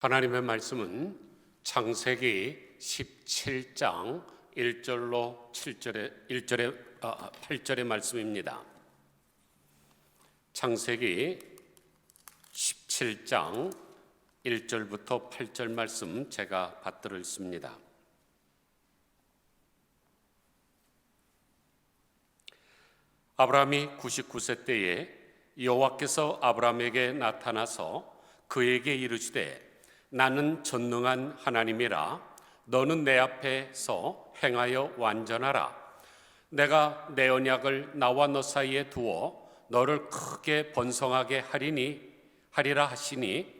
하나님의 말씀은 창세기 17장 1절로 8절의 말씀입니다. 창세기 17장 1절부터 8절 말씀 제가 받들어 읽습니다. 아브라함이 99세 때에 여호와께서 아브라함에게 나타나서 그에게 이르시되 나는 전능한 하나님이라. 너는 내 앞에서 행하여 완전하라. 내가 내 언약을 나와 너 사이에 두어 너를 크게 번성하게 하리라 하시니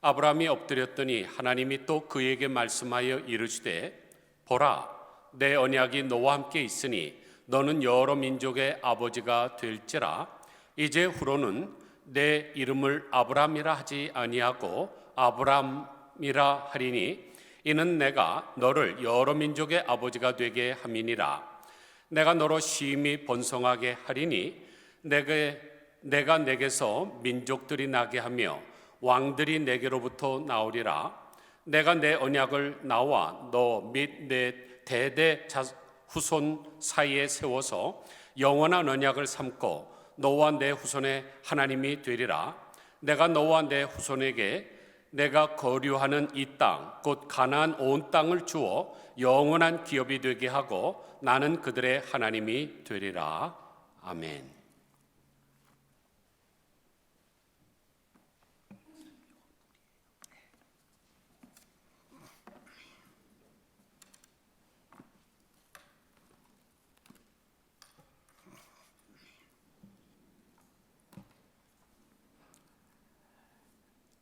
아브라함이 엎드렸더니 하나님이 또 그에게 말씀하여 이르시되 보라, 내 언약이 너와 함께 있으니 너는 여러 민족의 아버지가 될지라. 이제 후로는 내 이름을 아브라함이라 하지 아니하고 아브람이라 하리니 이는 내가 너를 여러 민족의 아버지가 되게 함이니라. 내가 너로 심히 번성하게 하리니 내가 내게서 민족들이 나게 하며 왕들이 내게로부터 나오리라. 내가 내 언약을 나와 너 및 내 대대 후손 사이에 세워서 영원한 언약을 삼고 너와 내 후손의 하나님이 되리라. 내가 너와 내 후손에게 내가 거류하는 이 땅 곧 가나안 온 땅을 주어 영원한 기업이 되게 하고 나는 그들의 하나님이 되리라. 아멘.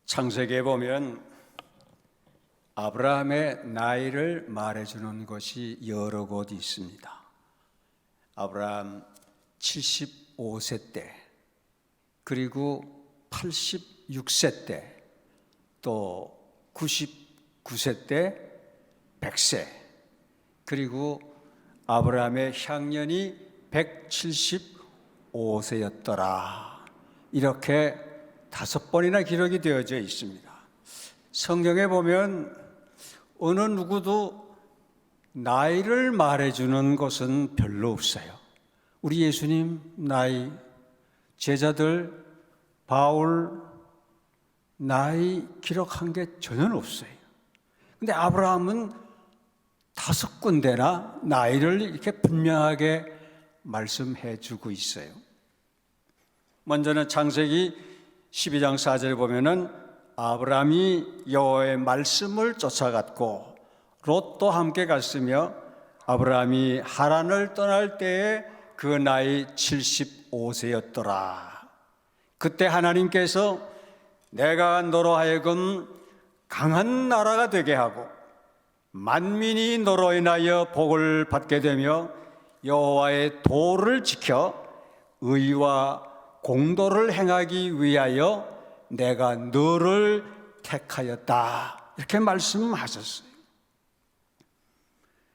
창세기에 보면 아브라함의 나이를 말해주는 것이 여러 곳 있습니다. 아브라함 75세 때, 그리고 86세 때, 또 99세 때, 100세, 그리고 아브라함의 향년이 175세였더라. 이렇게 5번이나 기록이 되어져 있습니다. 성경에 보면 어느 누구도 나이를 말해주는 것은 별로 없어요. 우리 예수님 나이, 제자들, 바울 나이 기록한 게 전혀 없어요. 근데 아브라함은 5군데나 나이를 이렇게 분명하게 말씀해 주고 있어요. 먼저는 창세기 12장 4절에 보면은 아브라함이 여호와의 말씀을 쫓아갔고 롯도 함께 갔으며 아브라함이 하란을 떠날 때에 그 나이 75세였더라. 그때 하나님께서 내가 너로 하여금 강한 나라가 되게 하고 만민이 너로 인하여 복을 받게 되며 여호와의 도를 지켜 의와 공도를 행하기 위하여 내가 너를 택하였다. 이렇게 말씀하셨어요.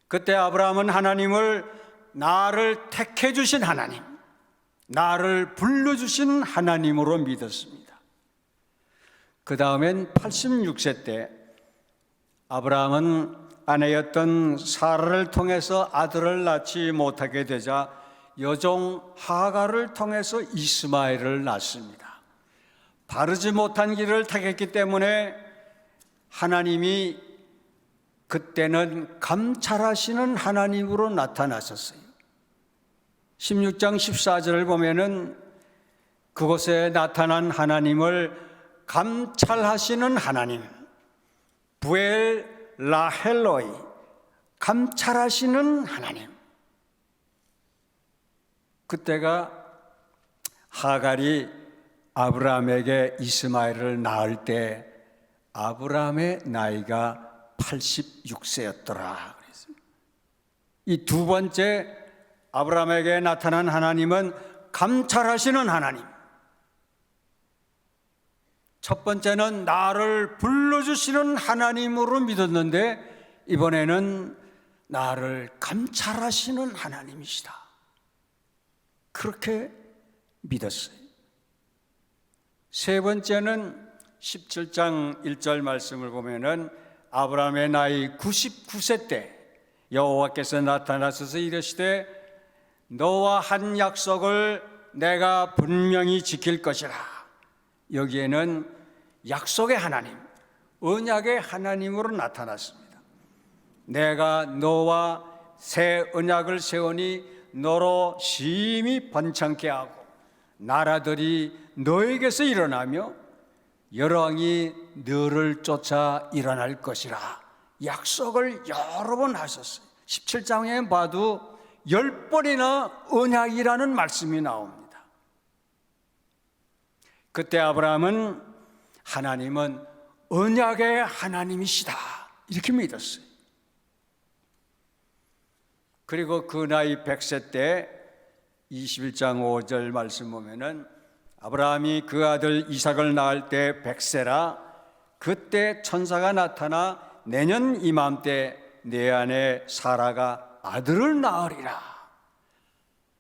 그때 아브라함은 하나님을 나를 택해 주신 하나님, 나를 불러주신 하나님으로 믿었습니다. 그 다음엔 86세 때 아브라함은 아내였던 사라를 통해서 아들을 낳지 못하게 되자 여종 하갈을 통해서 이스마엘을 낳습니다. 바르지 못한 길을 택했기 때문에 하나님이 그때는 감찰하시는 하나님으로 나타나셨어요. 16장 14절을 보면은 그곳에 나타난 하나님을 감찰하시는 하나님, 부엘 라헬로이, 감찰하시는 하나님. 그때가 하갈이 아브라함에게 이스마엘을 낳을 때 아브라함의 나이가 86세였더라. 이 두 번째 아브라함에게 나타난 하나님은 감찰하시는 하나님. 첫 번째는 나를 불러주시는 하나님으로 믿었는데 이번에는 나를 감찰하시는 하나님이시다. 그렇게 믿었어요. 세 번째는 17장 1절 말씀을 보면은 아브라함의 나이 99세 때 여호와께서 나타나셔서 이르시되 너와 한 약속을 내가 분명히 지킬 것이라. 여기에는 약속의 하나님, 언약의 하나님으로 나타났습니다. 내가 너와 새 언약을 세우니 너로 심히 번창케 하고 나라들이 너에게서 일어나며 여러 왕이 너를 쫓아 일어날 것이라. 약속을 여러 번 하셨어요. 17장에 봐도 10번이나 언약이라는 말씀이 나옵니다. 그때 아브라함은 하나님은 언약의 하나님이시다 이렇게 믿었어요. 그리고 그 나이 100세 때 21장 5절 말씀 보면은 아브라함이 그 아들 이삭을 낳을 때 100세라 그때 천사가 나타나 내년 이맘때 내 아내 사라가 아들을 낳으리라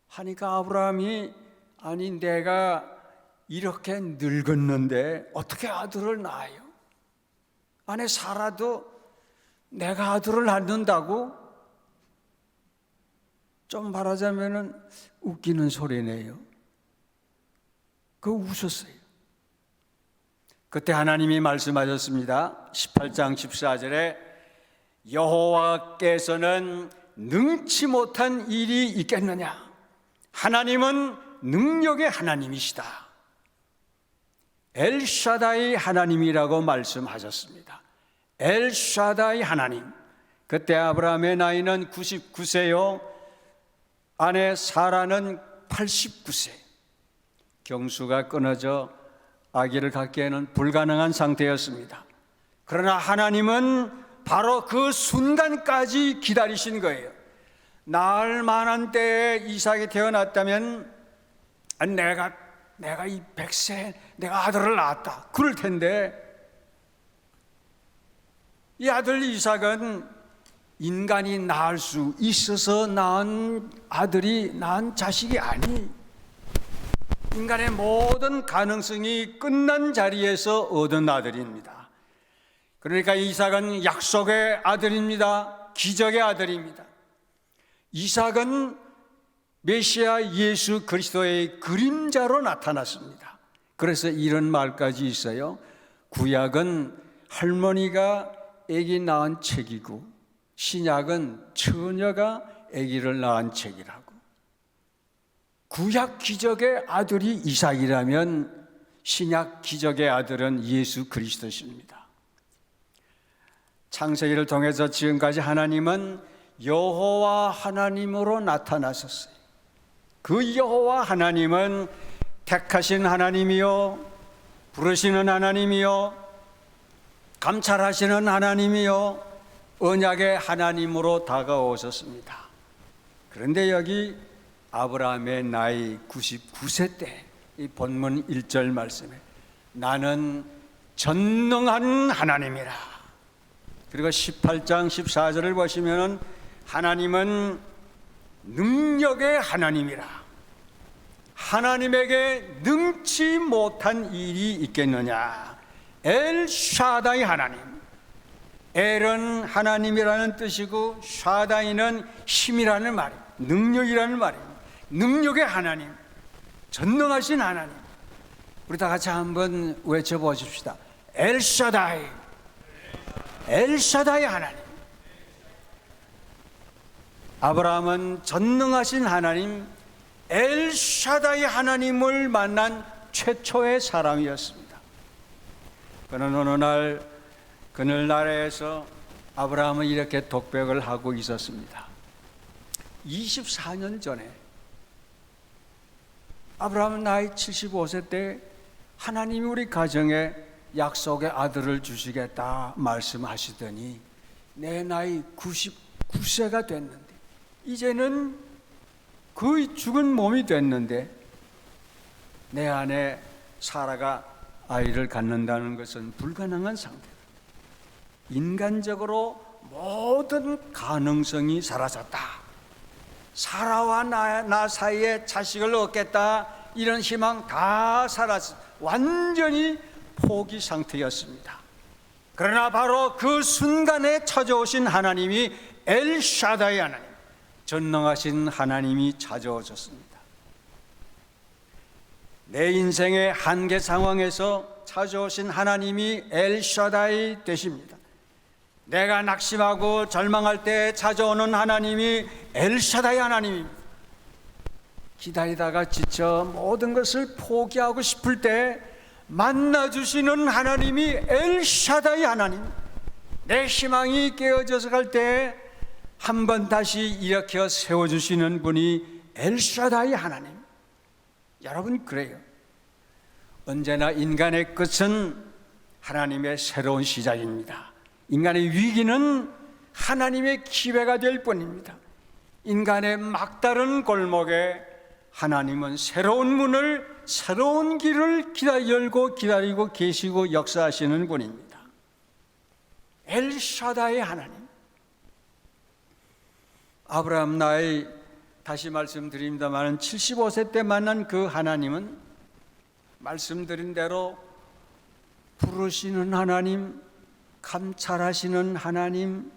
하니까 아브라함이 아니 내가 이렇게 늙었는데 어떻게 아들을 낳아요? 아내 사라도 내가 아들을 낳는다고? 좀 말하자면은 웃기는 소리네요. 그거 웃었어요. 그때 하나님이 말씀하셨습니다. 18장 14절에 여호와께서는 능치 못한 일이 있겠느냐? 하나님은 능력의 하나님이시다. 엘샤다이 하나님이라고 말씀하셨습니다. 엘샤다이 하나님. 그때 아브라함의 나이는 99세요. 아내 사라는 89세. 경수가 끊어져 아기를 갖기에는 불가능한 상태였습니다. 그러나 하나님은 바로 그 순간까지 기다리신 거예요. 낳을 만한 때에 이삭이 태어났다면 내가 이 100세 내가 아들을 낳았다 그럴 텐데 이 아들 이삭은 인간이 낳을 수 있어서 낳은 아들이 낳은 자식이 아니 인간의 모든 가능성이 끝난 자리에서 얻은 아들입니다. 그러니까 이삭은 약속의 아들입니다. 기적의 아들입니다. 이삭은 메시아 예수 그리스도의 그림자로 나타났습니다. 그래서 이런 말까지 있어요. 구약은 할머니가 아기 낳은 책이고 신약은 처녀가 아기를 낳은 책이라고. 구약 기적의 아들이 이삭이라면 신약 기적의 아들은 예수 그리스도십니다. 창세기를 통해서 지금까지 하나님은 여호와 하나님으로 나타나셨어요. 그 여호와 하나님은 택하신 하나님이요, 부르시는 하나님이요, 감찰하시는 하나님이요, 언약의 하나님으로 다가오셨습니다. 그런데 여기 아브라함의 나이 99세 때 이 본문 1절 말씀에 나는 전능한 하나님이라. 그리고 18장 14절을 보시면 하나님은 능력의 하나님이라. 하나님에게 능치 못한 일이 있겠느냐. 엘샤다이 하나님. 엘은 하나님이라는 뜻이고 샤다이는 힘이라는 말이에요. 능력이라는 말이에요. 능력의 하나님, 전능하신 하나님. 우리 다 같이 한번 외쳐보십시다. 엘샤다이, 엘샤다이 하나님. 아브라함은 전능하신 하나님, 엘샤다이 하나님을 만난 최초의 사람이었습니다. 그는 어느 날 그늘나라에서 아브라함은 이렇게 독백을 하고 있었습니다. 24년 전에 아브라함은 나이 75세 때 하나님이 우리 가정에 약속의 아들을 주시겠다 말씀하시더니 내 나이 99세가 됐는데 이제는 거의 죽은 몸이 됐는데 내 아내 사라가 아이를 갖는다는 것은 불가능한 상태. 인간적으로 모든 가능성이 사라졌다. 사라와 나 사이에 자식을 얻겠다 이런 희망 다 사라졌어. 완전히 포기 상태였습니다. 그러나 바로 그 순간에 찾아오신 하나님이 엘샤다이 하나님, 전능하신 하나님이 찾아오셨습니다. 내 인생의 한계 상황에서 찾아오신 하나님이 엘샤다이 되십니다. 내가 낙심하고 절망할 때 찾아오는 하나님이 엘샤다이 하나님입니다. 기다리다가 지쳐 모든 것을 포기하고 싶을 때 만나주시는 하나님이 엘샤다이 하나님. 내 희망이 깨어져서 갈 때 한 번 다시 일으켜 세워주시는 분이 엘샤다이 하나님. 여러분, 그래요. 언제나 인간의 끝은 하나님의 새로운 시작입니다. 인간의 위기는 하나님의 기회가 될 뿐입니다. 인간의 막다른 골목에 하나님은 새로운 문을, 새로운 길을 열고 기다리고 계시고 역사하시는 분입니다. 엘샤다의 하나님. 아브라함 나이, 다시 말씀드립니다만 75세 때 만난 그 하나님은 말씀드린 대로 부르시는 하나님, 감찰하시는 하나님,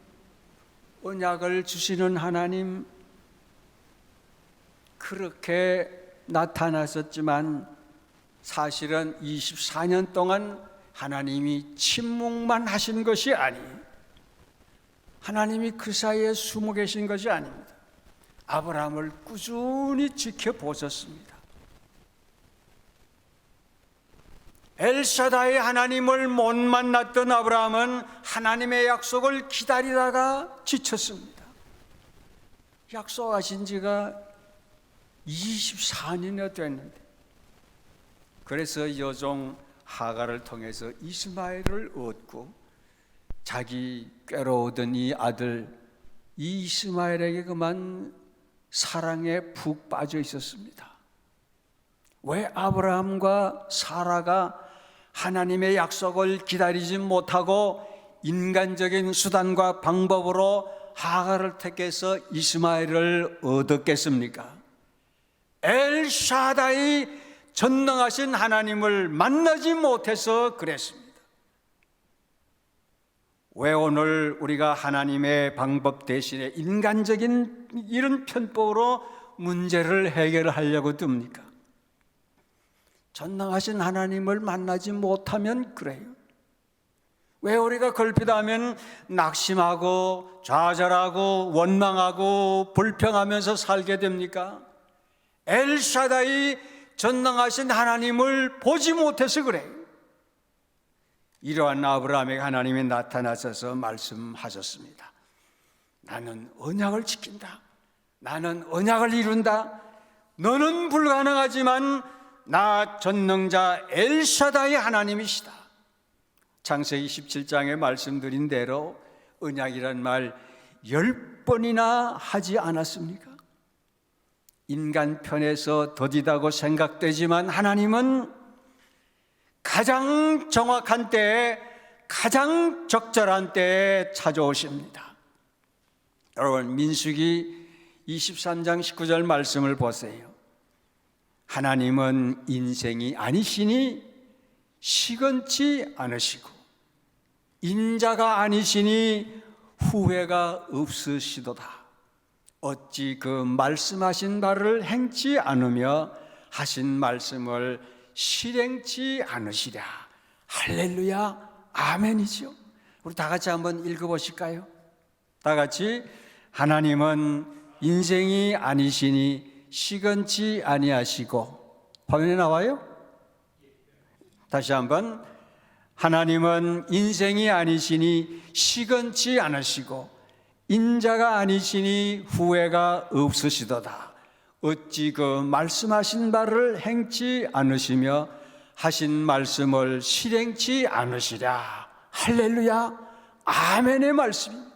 언약을 주시는 하나님, 그렇게 나타났었지만 사실은 24년 동안 하나님이 침묵만 하신 것이 아니에요. 하나님이 그 사이에 숨어 계신 것이 아닙니다. 아브라함을 꾸준히 지켜보셨습니다. 엘샤다의 하나님을 못 만났던 아브라함은 하나님의 약속을 기다리다가 지쳤습니다. 약속하신 지가 24년이나 됐는데, 그래서 여종 하가를 통해서 이스마엘을 얻고 자기 꾀로오던 이 아들 이스마엘에게 그만 사랑에 푹 빠져 있었습니다. 왜 아브라함과 사라가 하나님의 약속을 기다리지 못하고 인간적인 수단과 방법으로 하가를 택해서 이스마엘을 얻었겠습니까? 엘샤다이 전능하신 하나님을 만나지 못해서 그랬습니다. 왜 오늘 우리가 하나님의 방법 대신에 인간적인 이런 편법으로 문제를 해결하려고 듭니까? 전능하신 하나님을 만나지 못하면 그래요. 왜 우리가 걸핏하면 낙심하고 좌절하고 원망하고 불평하면서 살게 됩니까? 엘샤다이 전능하신 하나님을 보지 못해서 그래요. 이러한 아브라함에게 하나님이 나타나셔서 말씀하셨습니다. 나는 언약을 지킨다. 나는 언약을 이룬다. 너는 불가능하지만 나 전능자 엘샤다이 하나님이시다. 창세기 17장에 말씀드린 대로 언약이란 말 10번이나 하지 않았습니까? 인간 편에서 더디다고 생각되지만 하나님은 가장 정확한 때에, 가장 적절한 때에 찾아오십니다. 여러분, 민수기 23장 19절 말씀을 보세요. 하나님은 인생이 아니시니 시건치 않으시고 인자가 아니시니 후회가 없으시도다. 어찌 그 말씀하신 바를 행치 않으며 하신 말씀을 실행치 않으시랴. 할렐루야, 아멘이죠. 우리 다 같이 한번 읽어보실까요? 다 같이. 하나님은 인생이 아니시니 시건치 아니하시고, 화면에 나와요? 다시 한번. 하나님은 인생이 아니시니 시건치 않으시고 인자가 아니시니 후회가 없으시도다. 어찌 그 말씀하신 바를 행치 않으시며 하신 말씀을 실행치 않으시랴. 할렐루야, 아멘의 말씀입니다.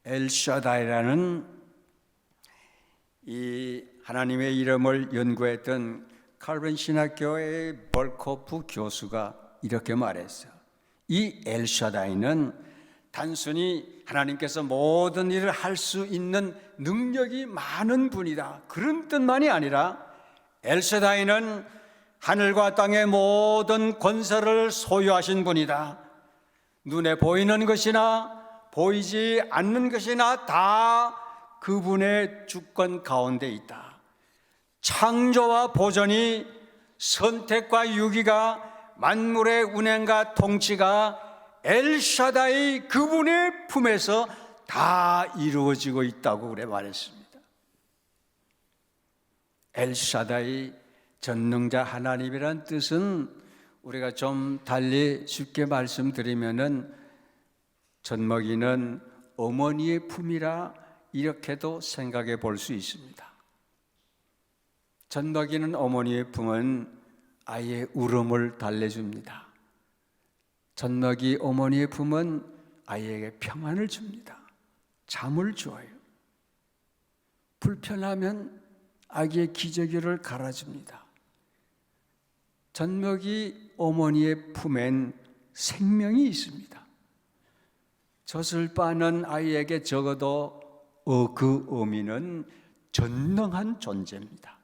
엘샤다이라는 이 하나님의 이름을 연구했던 칼빈 신학교의 벌코프 교수가 이렇게 말했어요. 이 엘샤다이는 단순히 하나님께서 모든 일을 할 수 있는 능력이 많은 분이다, 그런 뜻만이 아니라 엘샤다이는 하늘과 땅의 모든 권세를 소유하신 분이다. 눈에 보이는 것이나 보이지 않는 것이나 다 그분의 주권 가운데 있다. 창조와 보존이, 선택과 유기가, 만물의 운행과 통치가 엘샤다이 그분의 품에서 다 이루어지고 있다고 그래 말했습니다. 엘샤다이, 전능자 하나님이란 뜻은 우리가 좀 달리 쉽게 말씀드리면은 젖먹이는 어머니의 품이라 이렇게도 생각해 볼 수 있습니다. 젖먹이는 어머니의 품은 아이의 울음을 달래줍니다. 젖먹이 어머니의 품은 아이에게 평안을 줍니다. 잠을 줘요. 불편하면 아기의 기저귀를 갈아줍니다. 젖먹이 어머니의 품엔 생명이 있습니다. 젖을 빠는 아이에게 적어도 그 의미는 전능한 존재입니다.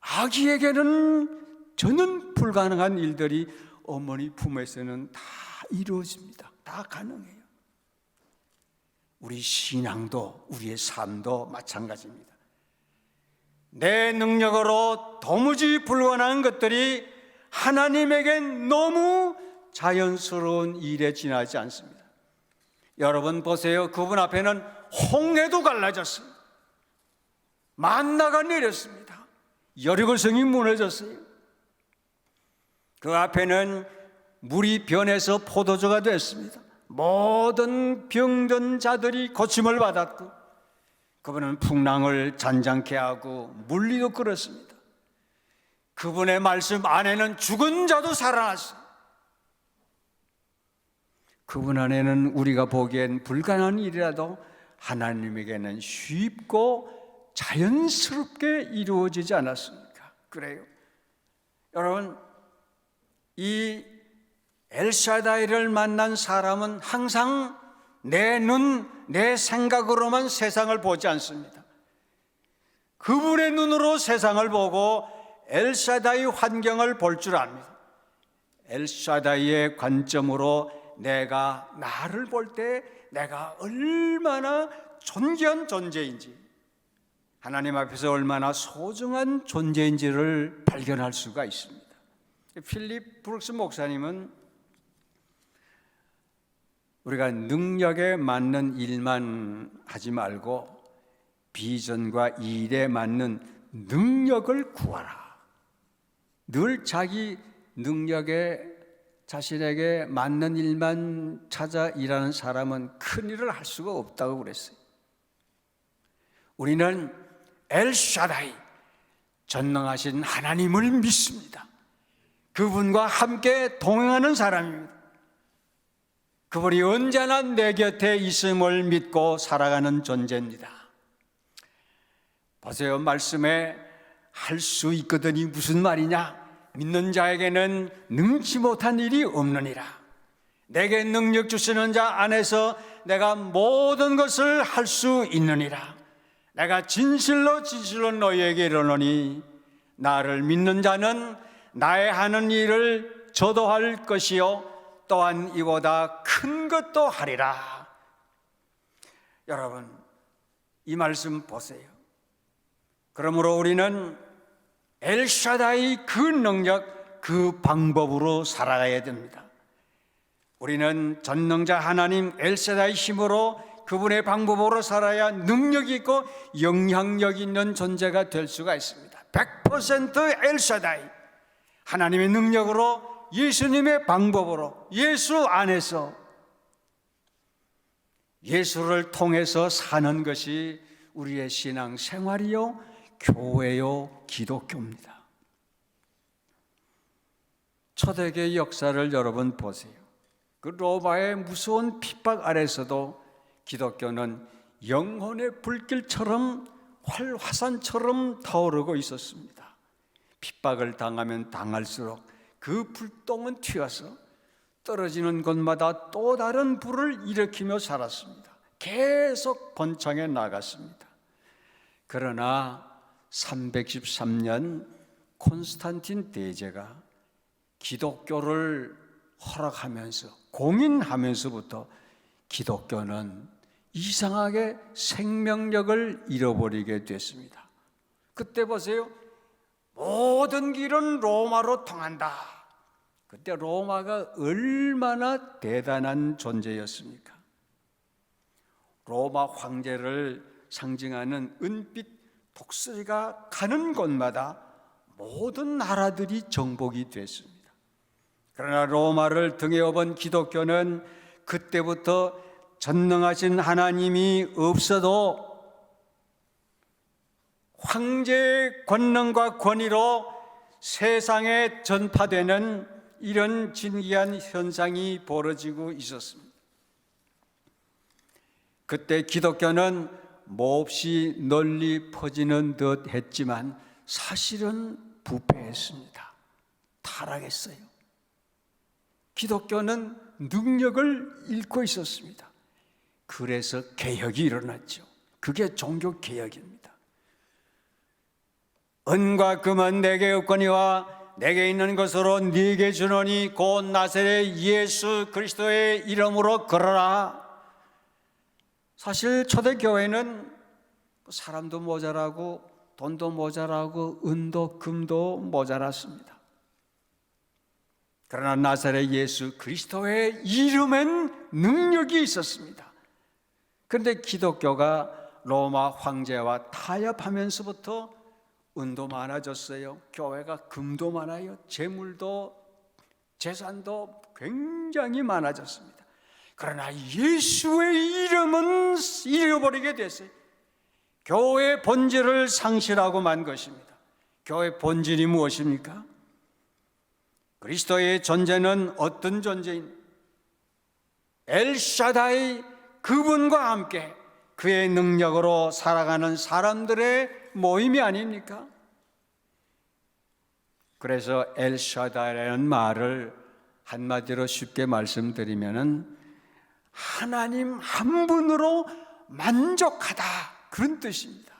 아기에게는 저는 불가능한 일들이 어머니 품에서는 다 이루어집니다. 다 가능해요. 우리 신앙도, 우리의 삶도 마찬가지입니다. 내 능력으로 도무지 불가능한 것들이 하나님에겐 너무 자연스러운 일에 지나지 않습니다. 여러분 보세요. 그분 앞에는 홍해도 갈라졌습니다. 만나가 내렸습니다. 여리고성이 무너졌어요. 그 앞에는 물이 변해서 포도주가 됐습니다. 모든 병든 자들이 고침을 받았고, 그분은 풍랑을 잔잔케 하고 물리도 끌었습니다. 그분의 말씀 안에는 죽은 자도 살아났어요. 그분 안에는 우리가 보기엔 불가능한 일이라도 하나님에게는 쉽고 자연스럽게 이루어지지 않았습니까? 그래요. 여러분, 이 엘샤다이를 만난 사람은 항상 내 눈, 내 생각으로만 세상을 보지 않습니다. 그분의 눈으로 세상을 보고 엘샤다이 환경을 볼 줄 압니다. 엘샤다이의 관점으로 내가 나를 볼 때 내가 얼마나 존귀한 존재인지, 하나님 앞에서 얼마나 소중한 존재인지를 발견할 수가 있습니다. 필립 브룩스 목사님은 우리가 능력에 맞는 일만 하지 말고 비전과 일에 맞는 능력을 구하라. 늘 자기 능력에 자신에게 맞는 일만 찾아 일하는 사람은 큰 일을 할 수가 없다고 그랬어요. 우리는 엘샤다이, 전능하신 하나님을 믿습니다. 그분과 함께 동행하는 사람입니다. 그분이 언제나 내 곁에 있음을 믿고 살아가는 존재입니다. 보세요. 말씀에 할 수 있거든이 무슨 말이냐? 믿는 자에게는 능치 못한 일이 없느니라. 내게 능력 주시는 자 안에서 내가 모든 것을 할 수 있느니라. 내가 진실로 너희에게 이르노니 나를 믿는 자는 나의 하는 일을 저도 할 것이요 또한 이보다 큰 것도 하리라. 여러분, 이 말씀 보세요. 그러므로 우리는 엘샤다이 그 능력, 그 방법으로 살아가야 됩니다. 우리는 전능자 하나님 엘샤다이 힘으로, 그분의 방법으로 살아야 능력이 있고 영향력 있는 존재가 될 수가 있습니다. 100% 엘샤다이, 하나님의 능력으로, 예수님의 방법으로, 예수 안에서, 예수를 통해서 사는 것이 우리의 신앙 생활이요, 교회요, 기독교입니다. 초대교회 역사를 여러분 보세요. 그 로마의 무서운 핍박 아래서도 기독교는 영혼의 불길처럼, 활화산처럼 타오르고 있었습니다. 핍박을 당하면 당할수록 그 불똥은 튀어서 떨어지는 곳마다 또 다른 불을 일으키며 살았습니다. 계속 번창해 나갔습니다. 그러나 313년 콘스탄틴 대제가 기독교를 허락하면서 공인하면서부터 기독교는 이상하게 생명력을 잃어버리게 됐습니다. 그때 보세요. 모든 길은 로마로 통한다. 그때 로마가 얼마나 대단한 존재였습니까? 로마 황제를 상징하는 은빛 독수리가 가는 곳마다 모든 나라들이 정복이 됐습니다. 그러나 로마를 등에 업은 기독교는 그때부터 전능하신 하나님이 없어도 황제의 권능과 권위로 세상에 전파되는 이런 진기한 현상이 벌어지고 있었습니다. 그때 기독교는 몹시 널리 퍼지는 듯 했지만 사실은 부패했습니다. 타락했어요. 기독교는 능력을 잃고 있었습니다. 그래서 개혁이 일어났죠. 그게 종교 개혁입니다. 은과 금은 내게 없거니와 내게 있는 것으로 네게 주노니 곧 나사렛 예수 그리스도의 이름으로 걸어라. 사실 초대교회는 사람도 모자라고 돈도 모자라고 은도 금도 모자랐습니다. 그러나 나사렛 예수 그리스도의 이름엔 능력이 있었습니다. 그런데 기독교가 로마 황제와 타협하면서부터 은도 많아졌어요. 교회가 금도 많아요. 재물도 재산도 굉장히 많아졌습니다. 그러나 예수의 이름은 잃어버리게 됐어요. 교회의 본질을 상실하고 만 것입니다. 교회의 본질이 무엇입니까? 그리스도의 존재는 어떤 존재인? 엘샤다이, 그분과 함께 그의 능력으로 살아가는 사람들의 모임이 아닙니까? 그래서 엘샤다이라는 말을 한마디로 쉽게 말씀드리면은 하나님 한 분으로 만족하다, 그런 뜻입니다.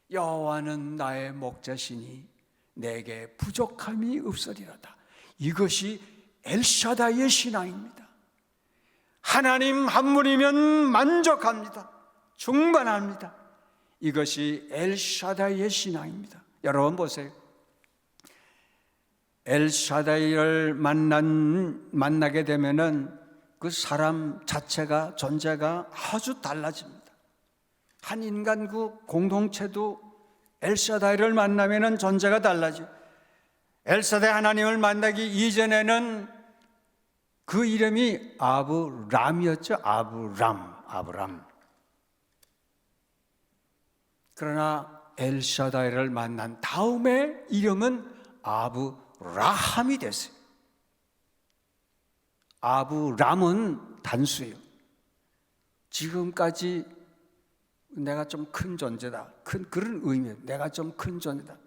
여호와는 나의 목자시니 내게 부족함이 없으리로다. 이것이 엘샤다이의 신앙입니다. 하나님 한 분이면 만족합니다. 충만합니다. 이것이 엘샤다이의 신앙입니다. 여러분 보세요. 엘샤다이를 만나게 되면은 그 사람 자체가, 존재가 아주 달라집니다. 한 인간구 공동체도 엘샤다이를 만나면은 존재가 달라져. 엘샤다이 하나님을 만나기 이전에는 그 이름이 아브람이었죠. 아브람. 그러나 엘샤다이를 만난 다음에 이름은 아브라함이 됐어요. 아브람은 단수예요. 지금까지 내가 좀 큰 존재다, 그런 의미예요. 내가 좀 큰 존재다.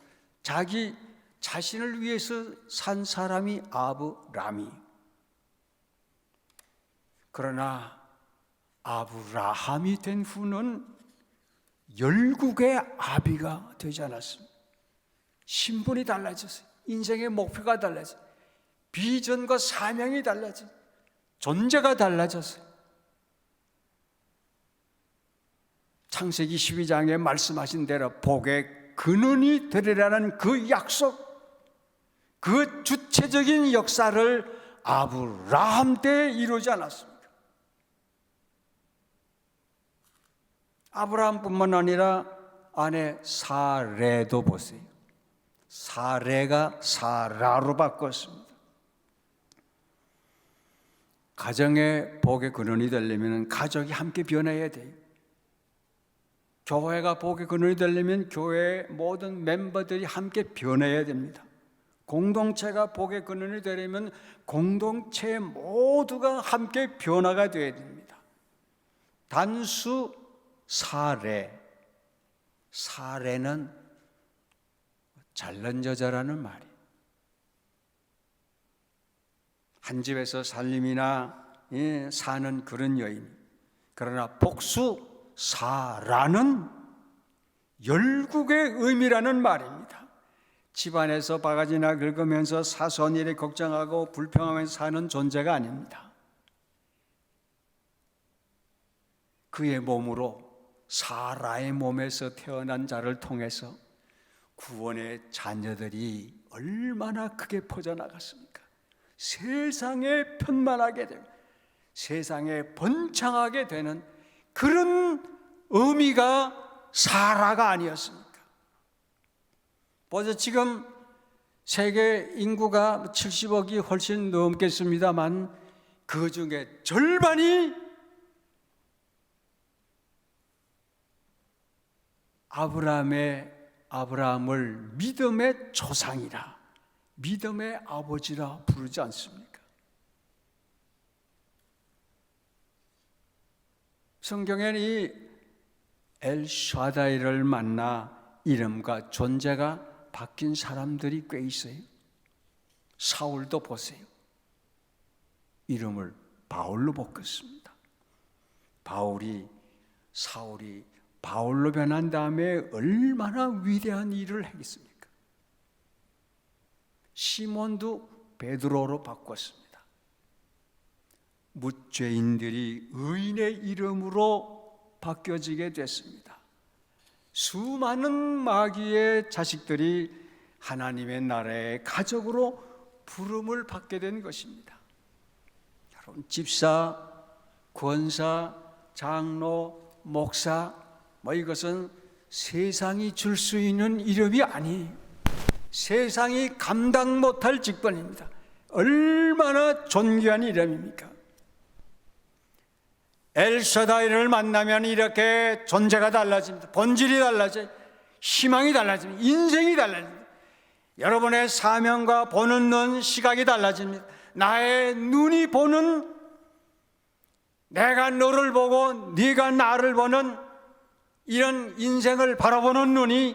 자기 자신을 위해서 산 사람이 아브람이. 그러나 아브라함이 된 후는 열국의 아비가 되지 않았습니다. 신분이 달라졌어요. 인생의 목표가 달라졌어요. 비전과 사명이 달라졌어요. 존재가 달라졌어요. 창세기 12장에 말씀하신 대로 복의 근원이 되리라는 그 약속, 그 주체적인 역사를 아브라함 때 이루지 않았습니까? 아브라함뿐만 아니라 아내 사레도 보세요. 사레가 사라로 바꿨습니다. 가정의 복의 근원이 되려면 가족이 함께 변해야 돼요. 교회가 복의 근원이 되려면 교회의 모든 멤버들이 함께 변해야 됩니다. 공동체가 복의 근원이 되려면 공동체 모두가 함께 변화가 되어야 됩니다. 단수 사레는 잘난 여자라는 말이에요. 한 집에서 살림이나 사는 그런 여인. 그러나 복수 사라는 열국의 의미라는 말입니다. 집안에서 바가지나 긁으면서 사소한 일에 걱정하고 불평하면서 사는 존재가 아닙니다. 그의 몸으로 사라의 몸에서 태어난 자를 통해서 구원의 자녀들이 얼마나 크게 퍼져나갔습니까? 세상에 편만하게 되고 세상에 번창하게 되는 그런 의미가 사라가 아니었습니까? 벌써 지금 세계 인구가 70억이 훨씬 넘겠습니다만 그 중에 절반이 아브라함을 믿음의 조상이라, 믿음의 아버지라 부르지 않습니까? 성경에는 이 엘샤다이를 만나 이름과 존재가 바뀐 사람들이 꽤 있어요. 사울도 보세요. 이름을 바울로 바꿨습니다. 사울이 바울로 변한 다음에 얼마나 위대한 일을 했겠습니까? 시몬도 베드로로 바꿨습니다. 무죄인들이 의인의 이름으로 바뀌어지게 됐습니다. 수많은 마귀의 자식들이 하나님의 나라의 가족으로 부름을 받게 된 것입니다. 여러분, 집사, 권사, 장로, 목사, 이것은 세상이 줄 수 있는 이름이 아니에요. 세상이 감당 못할 직분입니다. 얼마나 존귀한 이름입니까? 엘샤다이를 만나면 이렇게 존재가 달라집니다. 본질이 달라져요. 희망이 달라집니다. 인생이 달라집니다. 여러분의 사명과 보는 눈, 시각이 달라집니다. 나의 눈이 보는, 내가 너를 보고 네가 나를 보는 이런 인생을 바라보는 눈이,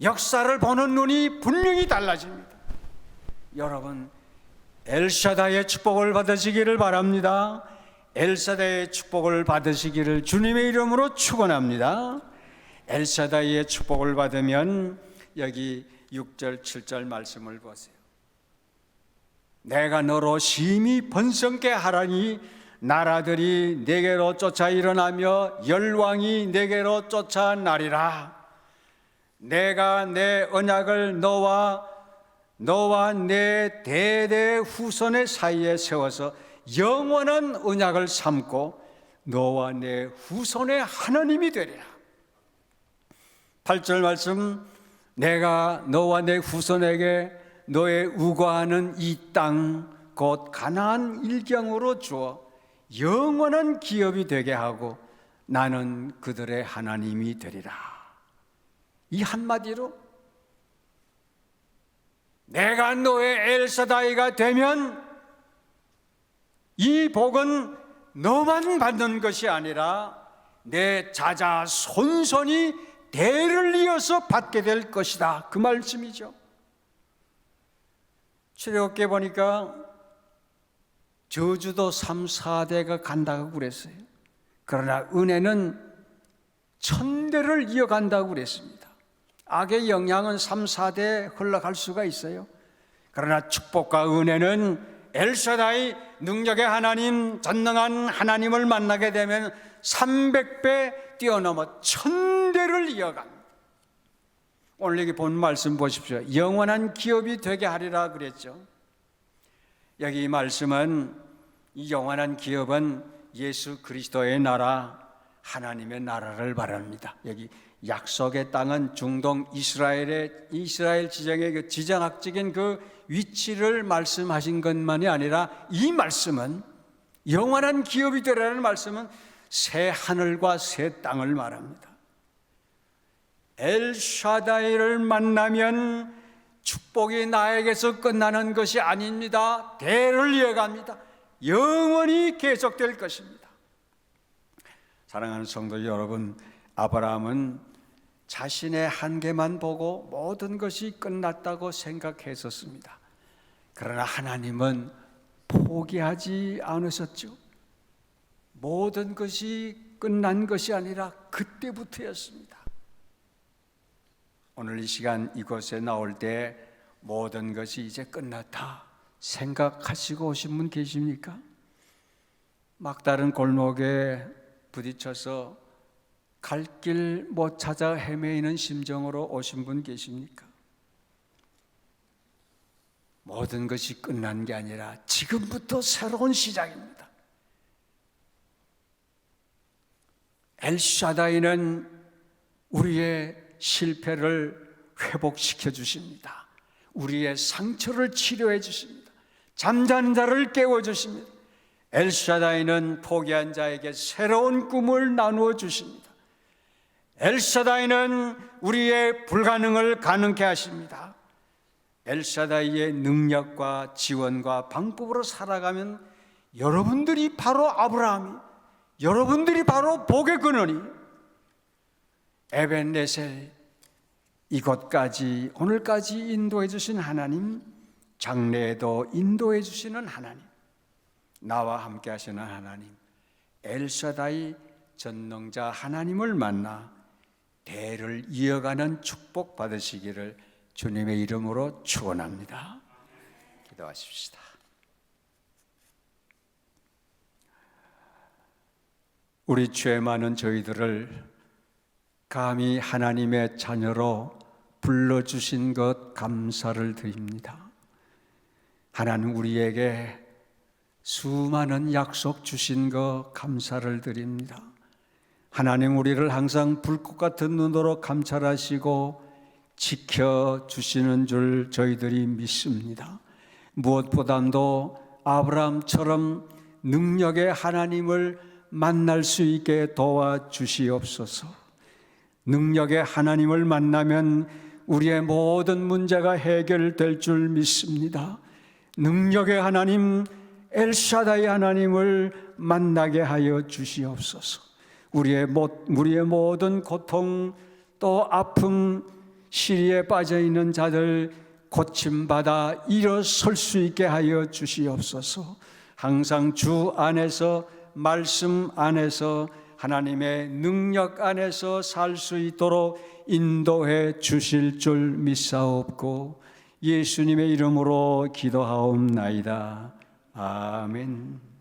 역사를 보는 눈이 분명히 달라집니다. 여러분, 엘샤다이의 축복을 받으시기를 바랍니다. 엘샤다이의 축복을 받으시기를 주님의 이름으로 축원합니다. 엘샤다이의 축복을 받으면 여기 6절 7절 말씀을 보세요. 내가 너로 심히 번성케 하라니 나라들이 내게로 쫓아 일어나며 열왕이 내게로 쫓아나리라. 내가 내 언약을 너와 내 대대 후손의 사이에 세워서 영원한 언약을 삼고 너와 내 후손의 하나님이 되리라. 8절 말씀, 내가 너와 내 후손에게 너의 우거하는 이 땅 곧 가나안 일경으로 주어 영원한 기업이 되게 하고 나는 그들의 하나님이 되리라. 이 한마디로 내가 너의 엘사다이가 되면 이 복은 너만 받는 것이 아니라 내 자자 손손이 대를 이어서 받게 될 것이다. 그 말씀이죠. 출애굽기에 보니까 저주도 3, 4대가 간다고 그랬어요. 그러나 은혜는 1000대를 이어간다고 그랬습니다. 악의 영향은 3, 4대 흘러갈 수가 있어요. 그러나 축복과 은혜는 엘샤다이, 능력의 하나님, 전능한 하나님을 만나게 되면 300배 뛰어넘어 1000대를 이어갑니다. 오늘 여기 본 말씀 보십시오. 영원한 기업이 되게 하리라 그랬죠. 여기 이 말씀은, 이 영원한 기업은 예수 그리스도의 나라, 하나님의 나라를 말합니다. 여기 약속의 땅은 중동 이스라엘 지정의 그 지정학적인 그 위치를 말씀하신 것만이 아니라 이 말씀은, 영원한 기업이 되라는 말씀은 새 하늘과 새 땅을 말합니다. 엘샤다이를 만나면 축복이 나에게서 끝나는 것이 아닙니다. 대를 이어갑니다. 영원히 계속될 것입니다. 사랑하는 성도 여러분, 아브라함은 자신의 한계만 보고 모든 것이 끝났다고 생각했었습니다. 그러나 하나님은 포기하지 않으셨죠. 모든 것이 끝난 것이 아니라 그때부터였습니다. 오늘 이 시간 이곳에 나올 때 모든 것이 이제 끝났다 생각하시고 오신 분 계십니까? 막다른 골목에 부딪혀서 갈 길 못 찾아 헤매이는 심정으로 오신 분 계십니까? 모든 것이 끝난 게 아니라 지금부터 새로운 시작입니다. 엘샤다이는 우리의 실패를 회복시켜 주십니다. 우리의 상처를 치료해 주십니다. 잠자는 자를 깨워 주십니다. 엘샤다이는 포기한 자에게 새로운 꿈을 나누어 주십니다. 엘샤다이는 우리의 불가능을 가능케 하십니다. 엘샤다이의 능력과 지원과 방법으로 살아가면 여러분들이 바로 아브라함이, 여러분들이 바로 복의 근원이, 에벤네셀 이곳까지 오늘까지 인도해 주신 하나님, 장래에도 인도해 주시는 하나님, 나와 함께 하시는 하나님, 엘샤다이 전능자 하나님을 만나 대를 이어가는 축복 받으시기를 주님의 이름으로 축원합니다. 기도하십시다. 우리 죄 많은 저희들을 감히 하나님의 자녀로 불러주신 것 감사를 드립니다. 하나님 우리에게 수많은 약속 주신 것 감사를 드립니다. 하나님 우리를 항상 불꽃 같은 눈으로 감찰하시고 지켜주시는 줄 저희들이 믿습니다. 무엇보다도 아브라함처럼 능력의 하나님을 만날 수 있게 도와주시옵소서. 능력의 하나님을 만나면 우리의 모든 문제가 해결될 줄 믿습니다. 능력의 하나님 엘샤다이 하나님을 만나게 하여 주시옵소서. 우리의 모든 고통 또 아픔 시리에 빠져있는 자들 고침받아 일어설 수 있게 하여 주시옵소서. 항상 주 안에서 말씀 안에서 하나님의 능력 안에서 살 수 있도록 인도해 주실 줄 믿사옵고 예수님의 이름으로 기도하옵나이다. 아멘.